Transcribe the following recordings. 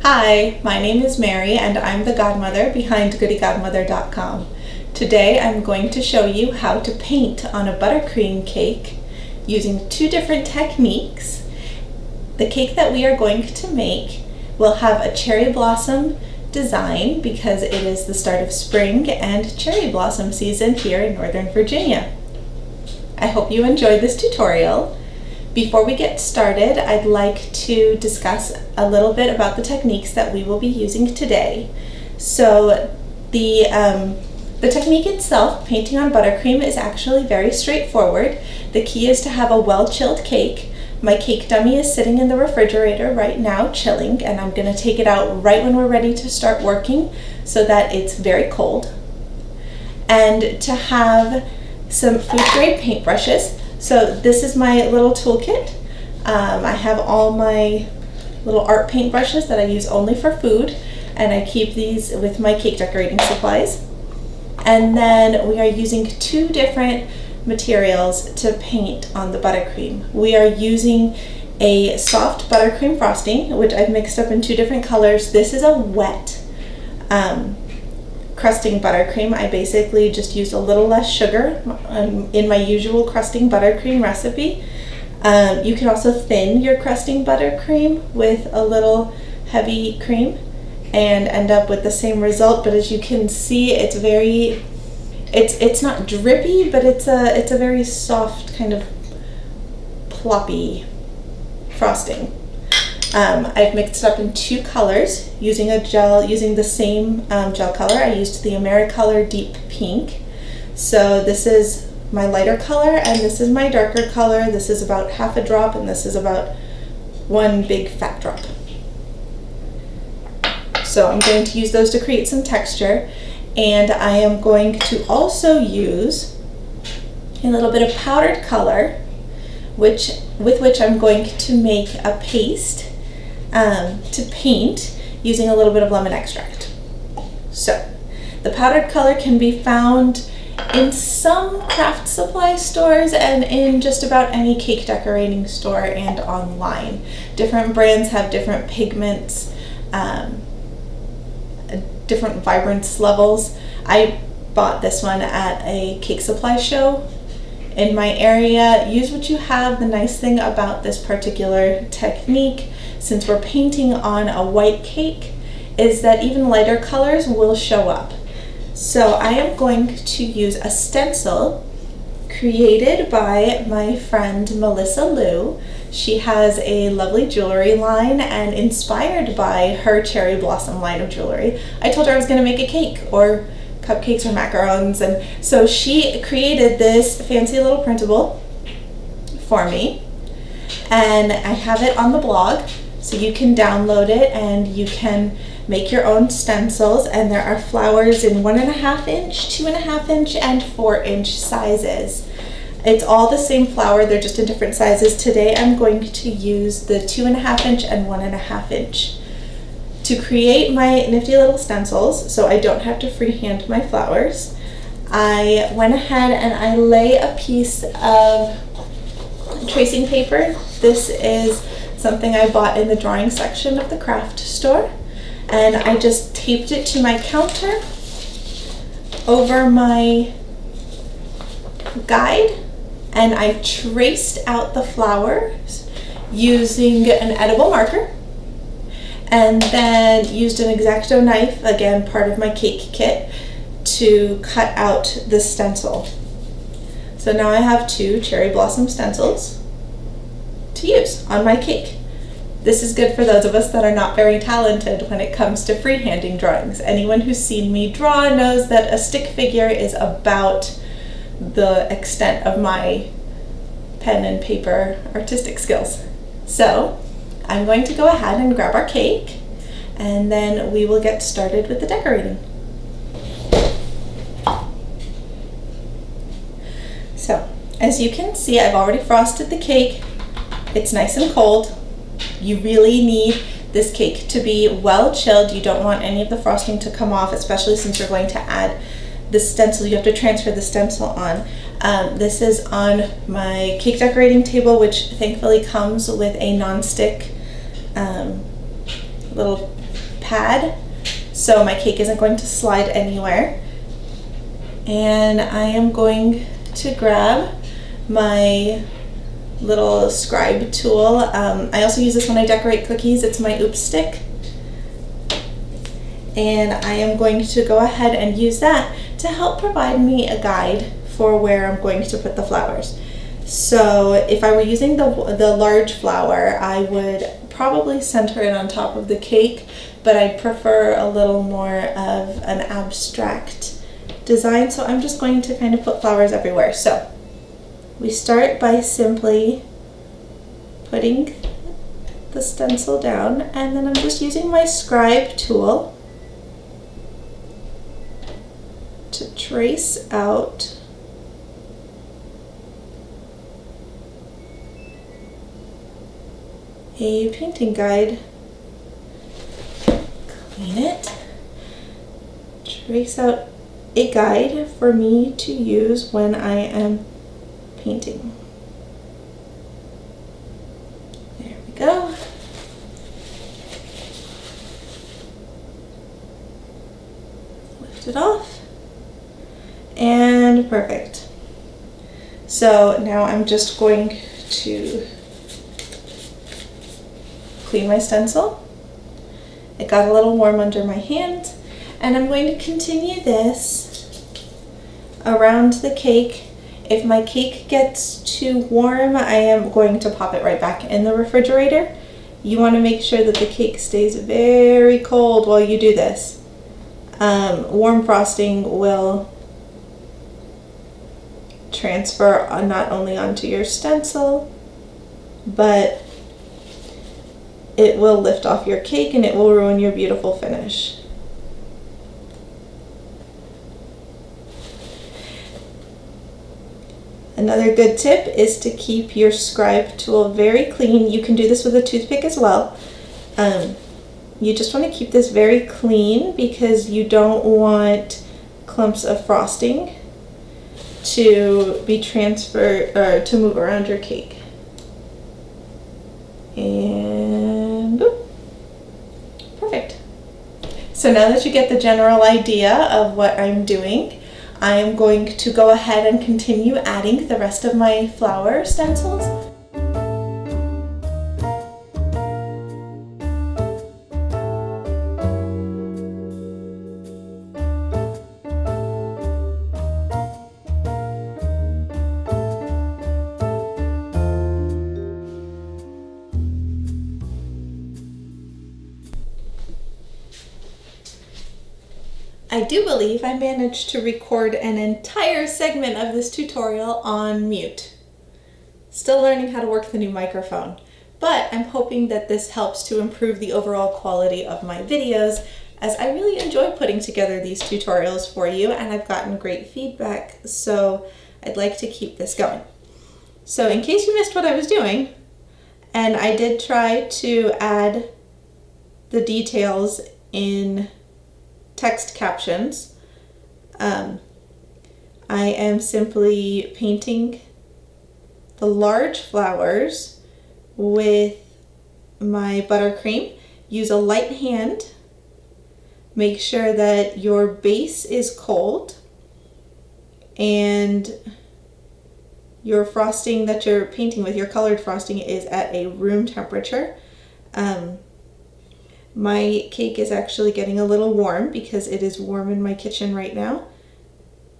Hi, my name is Mary and I'm the godmother behind GoodieGodmother.com. Today I'm going to show you how to paint on a buttercream cake using two different techniques. The cake that we are going to make will have a cherry blossom design because it is the start of spring and cherry blossom season here in Northern Virginia. I hope you enjoyed this tutorial. Before we get started, I'd like to discuss a little bit about the techniques that we will be using today. So the technique itself, painting on buttercream, is actually very straightforward. The key is to have a well-chilled cake. My cake dummy is sitting in the refrigerator right now chilling, and I'm going to take it out right when we're ready to start working so that it's very cold. And to have some food-grade paintbrushes. So this is my little toolkit. I have all my little art paintbrushes that I use only for food, and I keep these with my cake decorating supplies. And then we are using two different materials to paint on the buttercream. We are using a soft buttercream frosting, which I've mixed up in two different colors. This is a wet crusting buttercream. I basically just used a little less sugar in my usual crusting buttercream recipe. You can also thin your crusting buttercream with a little heavy cream and end up with the same result, but as you can see, it's not drippy, but it's a very soft kind of ploppy frosting. I've mixed it up in two colors using the same gel color. I used the AmeriColor Deep Pink. So this is my lighter color and this is my darker color. This is about half a drop and this is about one big fat drop. So I'm going to use those to create some texture, and I am going to also use a little bit of powdered color with which I'm going to make a paste to paint using a little bit of lemon extract. So the powdered color can be found in some craft supply stores and in just about any cake decorating store and online. Different brands have different pigments, different vibrance levels. I bought this one at a cake supply show in my area. Use what you have. The nice thing about this particular technique, since we're painting on a white cake, is that even lighter colors will show up. So I am going to use a stencil created by my friend Melissa Liu. She has a lovely jewelry line and inspired by her cherry blossom line of jewelry. I told her I was going to make a cake or cupcakes or macarons, and so she created this fancy little printable for me, and I have it on the blog, so you can download it and you can make your own stencils. And there are flowers in 1.5 inch, 2.5 inch, and 4-inch sizes. It's all the same flower, they're just in different sizes. Today I'm going to use the 2.5 inch and 1.5 inch to create my nifty little stencils, so I don't have to freehand my flowers. I went ahead and I lay a piece of tracing paper. This is something I bought in the drawing section of the craft store, and I just taped it to my counter over my guide, and I traced out the flowers using an edible marker, and then used an X-Acto knife, again part of my cake kit, to cut out the stencil. So now I have two cherry blossom stencils to use on my cake. This is good for those of us that are not very talented when it comes to freehanding drawings. Anyone who's seen me draw knows that a stick figure is about the extent of my pen and paper artistic skills. So I'm going to go ahead and grab our cake, and then we will get started with the decorating. So as you can see, I've already frosted the cake. It's nice and cold. You really need this cake to be well chilled. You don't want any of the frosting to come off, especially since you're going to add the stencil. You have to transfer the stencil on. This is on my cake decorating table, which thankfully comes with a non-stick little pad so my cake isn't going to slide anywhere. And I am going to grab my little scribe tool. I also use this when I decorate cookies. It's my Oops stick. And I am going to go ahead and use that to help provide me a guide for where I'm going to put the flowers. So if I were using the large flower, I would probably center it on top of the cake, but I prefer a little more of an abstract design, so I'm just going to kind of put flowers everywhere. So we start by simply putting the stencil down, and then I'm just using my scribe tool to trace out a painting guide. Clean it. Trace out a guide for me to use when I am painting. There we go. Lift it off. And perfect. So now I'm just going to clean my stencil. It got a little warm under my hand, and I'm going to continue this around the cake. If my cake gets too warm, I am going to pop it right back in the refrigerator. You want to make sure that the cake stays very cold while you do this. Warm frosting will transfer not only onto your stencil, but it will lift off your cake and it will ruin your beautiful finish. Another good tip is to keep your scribe tool very clean. You can do this with a toothpick as well. You just want to keep this very clean because you don't want clumps of frosting to be transferred or to move around your cake. And boop. Perfect. So now that you get the general idea of what I'm doing, I am going to go ahead and continue adding the rest of my flower stencils. I do believe I managed to record an entire segment of this tutorial on mute. Still learning how to work the new microphone, but I'm hoping that this helps to improve the overall quality of my videos, as I really enjoy putting together these tutorials for you and I've gotten great feedback, so I'd like to keep this going. So in case you missed what I was doing, and I did try to add the details in text captions, I am simply painting the large flowers with my buttercream. Use a light hand. Make sure that your base is cold and your frosting that you're painting with, your colored frosting, is at a room temperature. My cake is actually getting a little warm because it is warm in my kitchen right now.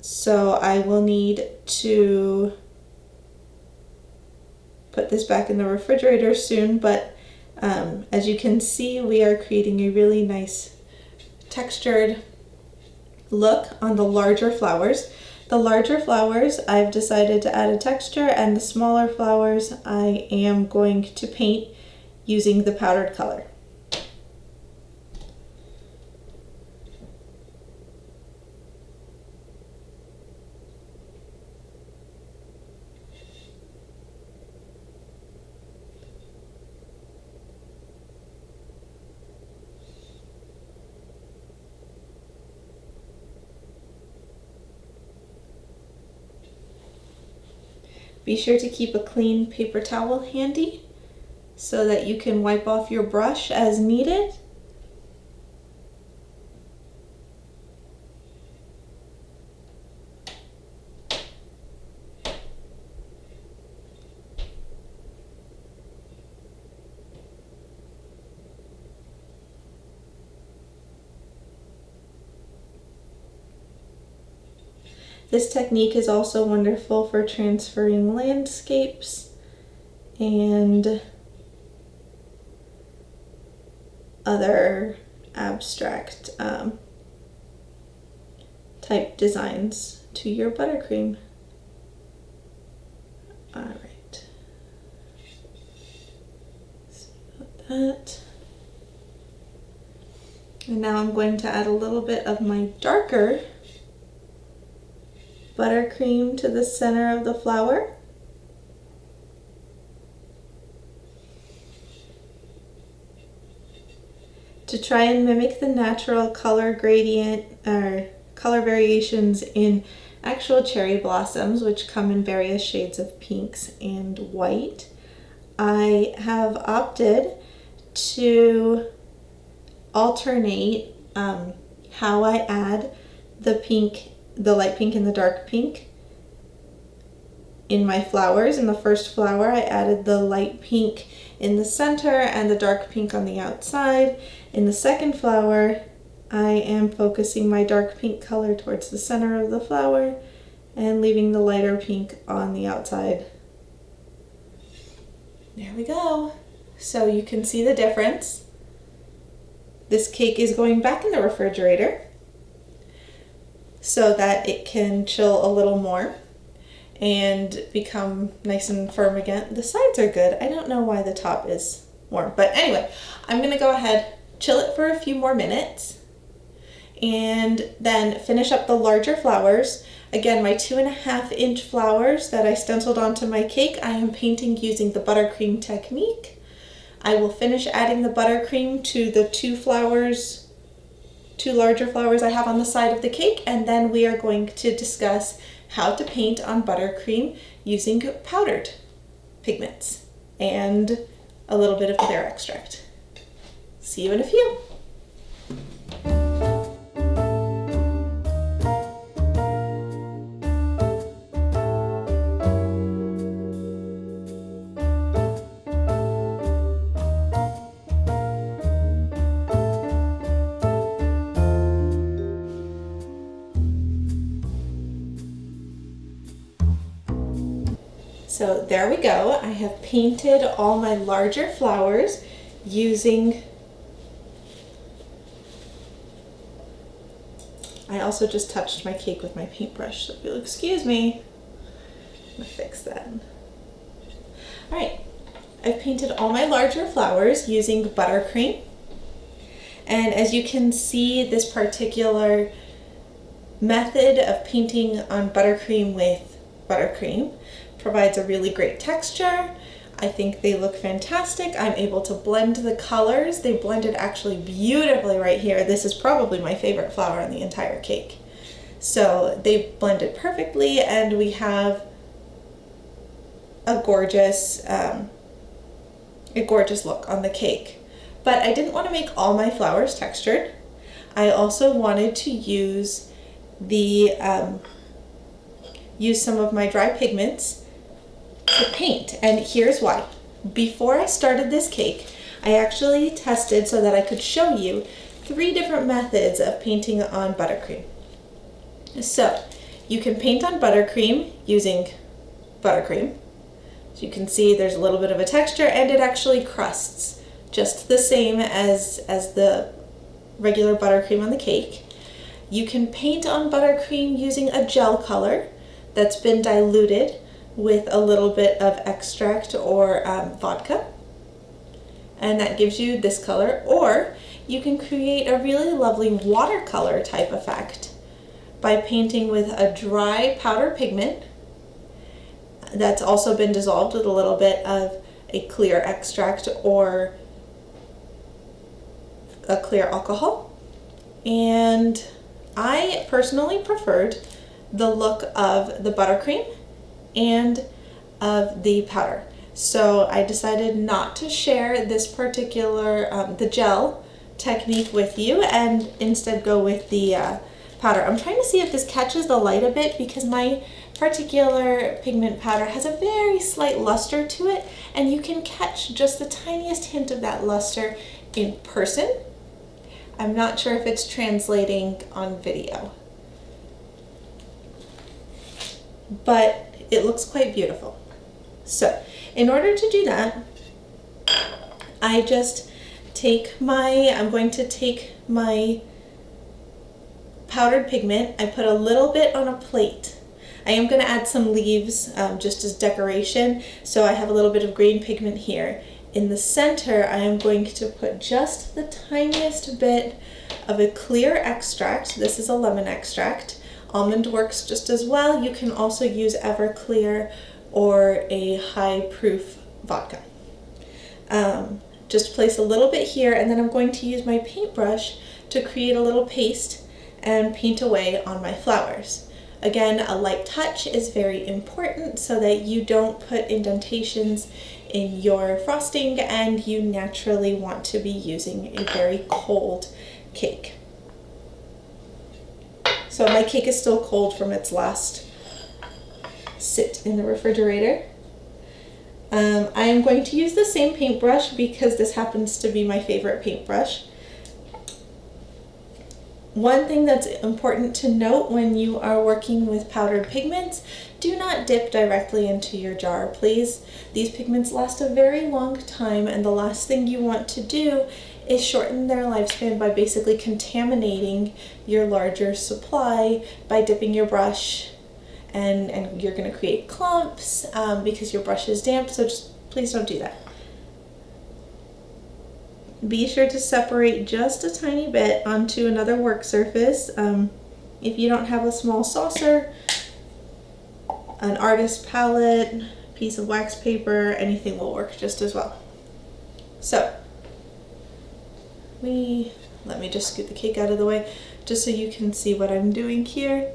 So I will need to put this back in the refrigerator soon, but as you can see, we are creating a really nice textured look on the larger flowers. The larger flowers, I've decided to add a texture, and the smaller flowers I am going to paint using the powdered color. Be sure to keep a clean paper towel handy so that you can wipe off your brush as needed. This technique is also wonderful for transferring landscapes and other abstract type designs to your buttercream. All right, so that. And now I'm going to add a little bit of my darker buttercream to the center of the flower. To try and mimic the natural color gradient or color variations in actual cherry blossoms, which come in various shades of pinks and white, I have opted to alternate how I add the light pink and the dark pink in my flowers. In the first flower, I added the light pink in the center and the dark pink on the outside. In the second flower, I am focusing my dark pink color towards the center of the flower and leaving the lighter pink on the outside. There we go. So you can see the difference. This cake is going back in the refrigerator so that it can chill a little more and become nice and firm again. The sides are good. I don't know why the top is warm, but anyway, I'm gonna go ahead, chill it for a few more minutes, and then finish up the larger flowers. Again, my 2.5-inch flowers that I stenciled onto my cake, I am painting using the buttercream technique. I will finish adding the buttercream to the two larger flowers I have on the side of the cake, and then we are going to discuss how to paint on buttercream using powdered pigments and a little bit of clear extract. See you in a few. So there we go. I have painted all my larger flowers using, I also just touched my cake with my paintbrush, so if you'll excuse me, I'm gonna fix that. All right, I've painted all my larger flowers using buttercream. And as you can see, this particular method of painting on buttercream with buttercream provides a really great texture. I think they look fantastic. I'm able to blend the colors. They blended actually beautifully right here. This is probably my favorite flower on the entire cake. So they blended perfectly, and we have a gorgeous look on the cake. But I didn't want to make all my flowers textured. I also wanted to use use some of my dry pigments to paint, and here's why. Before I started this cake, I actually tested so that I could show you 3 different methods of painting on buttercream. So you can paint on buttercream using buttercream. As you can see, there's a little bit of a texture, and it actually crusts just the same as the regular buttercream on the cake. You can paint on buttercream using a gel color that's been diluted with a little bit of extract or vodka, and that gives you this color. Or you can create a really lovely watercolor type effect by painting with a dry powder pigment that's also been dissolved with a little bit of a clear extract or a clear alcohol. And I personally preferred the look of the buttercream and of the powder. So I decided not to share this particular, the gel technique with you, and instead go with the powder. I'm trying to see if this catches the light a bit, because my particular pigment powder has a very slight luster to it, and you can catch just the tiniest hint of that luster in person. I'm not sure if it's translating on video. but it looks quite beautiful. So in order to do that, I just I'm going to take my powdered pigment. I put a little bit on a plate. I am going to add some leaves just as decoration, so I have a little bit of green pigment here. In the center, I am going to put just the tiniest bit of a clear extract. This is a lemon extract. Almond works just as well. You can also use Everclear or a high proof vodka. Just place a little bit here, and then I'm going to use my paintbrush to create a little paste and paint away on my flowers. Again, a light touch is very important so that you don't put indentations in your frosting, and you naturally want to be using a very cold cake. So my cake is still cold from its last sit in the refrigerator. I am going to use the same paintbrush because this happens to be my favorite paintbrush. One thing that's important to note when you are working with powdered pigments, do not dip directly into your jar, please. These pigments last a very long time, and the last thing you want to do is shorten their lifespan by basically contaminating your larger supply by dipping your brush, and you're going to create clumps because your brush is damp, so just please don't do that. Be sure to separate just a tiny bit onto another work surface. If you don't have a small saucer, an artist palette, piece of wax paper, anything will work just as well. So let me just scoot the cake out of the way just so you can see what I'm doing here.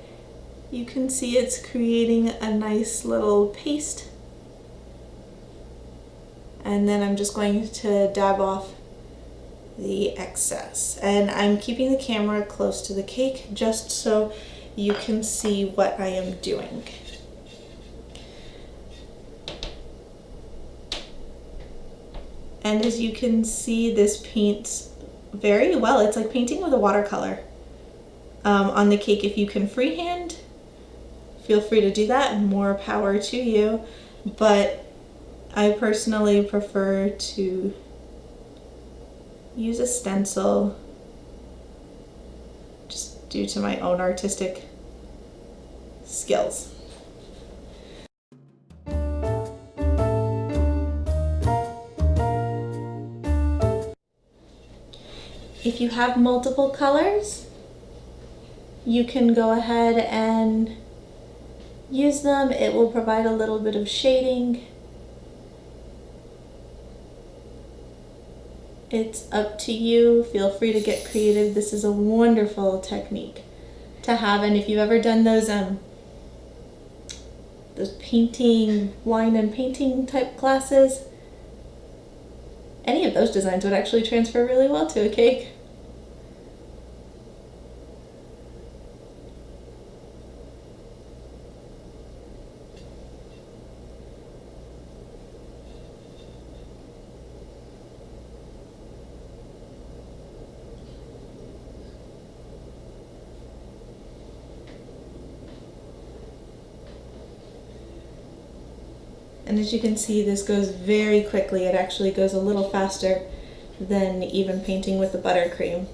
You can see it's creating a nice little paste, and then I'm just going to dab off the excess, and I'm keeping the camera close to the cake just so you can see what I am doing. And as you can see, this paints very well. It's like painting with a watercolor on the cake. If you can freehand, feel free to do that, and more power to you, but I personally prefer to use a stencil just due to my own artistic skills. If you have multiple colors, you can go ahead and use them. It will provide a little bit of shading. It's up to you. Feel free to get creative. This is a wonderful technique to have, and if you've ever done those painting, wine and painting type classes, any of those designs would actually transfer really well to a cake. And as you can see, this goes very quickly. It actually goes a little faster than even painting with the buttercream.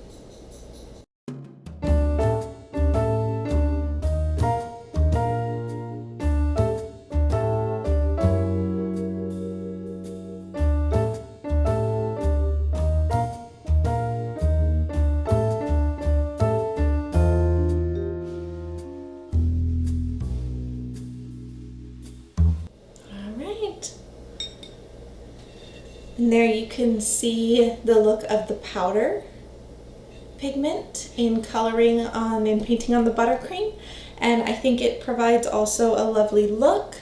And there you can see the look of the powder pigment in coloring on and painting on the buttercream, and I think it provides also a lovely look.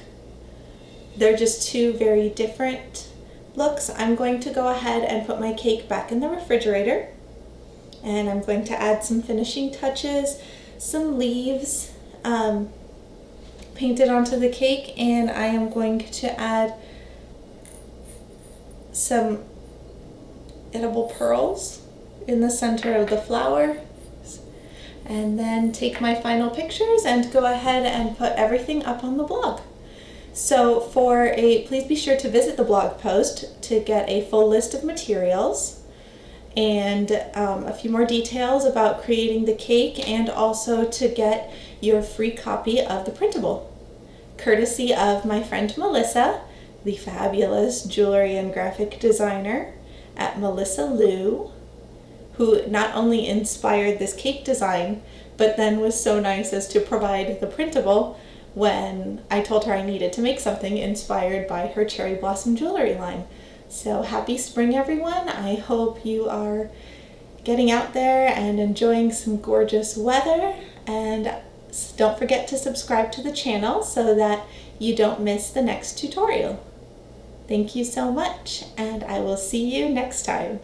They're just two very different looks. I'm going to go ahead and put my cake back in the refrigerator, and I'm going to add some finishing touches, some leaves painted onto the cake, and I am going to add some edible pearls in the center of the flower. and then take my final pictures and go ahead and put everything up on the blog. So please be sure to visit the blog post to get a full list of materials and a few more details about creating the cake, and also to get your free copy of the printable, courtesy of my friend Melissa, the fabulous jewelry and graphic designer at Melissa Lou, who not only inspired this cake design, but then was so nice as to provide the printable when I told her I needed to make something inspired by her cherry blossom jewelry line. So happy spring, everyone. I hope you are getting out there and enjoying some gorgeous weather, and don't forget to subscribe to the channel so that you don't miss the next tutorial. Thank you so much, and I will see you next time.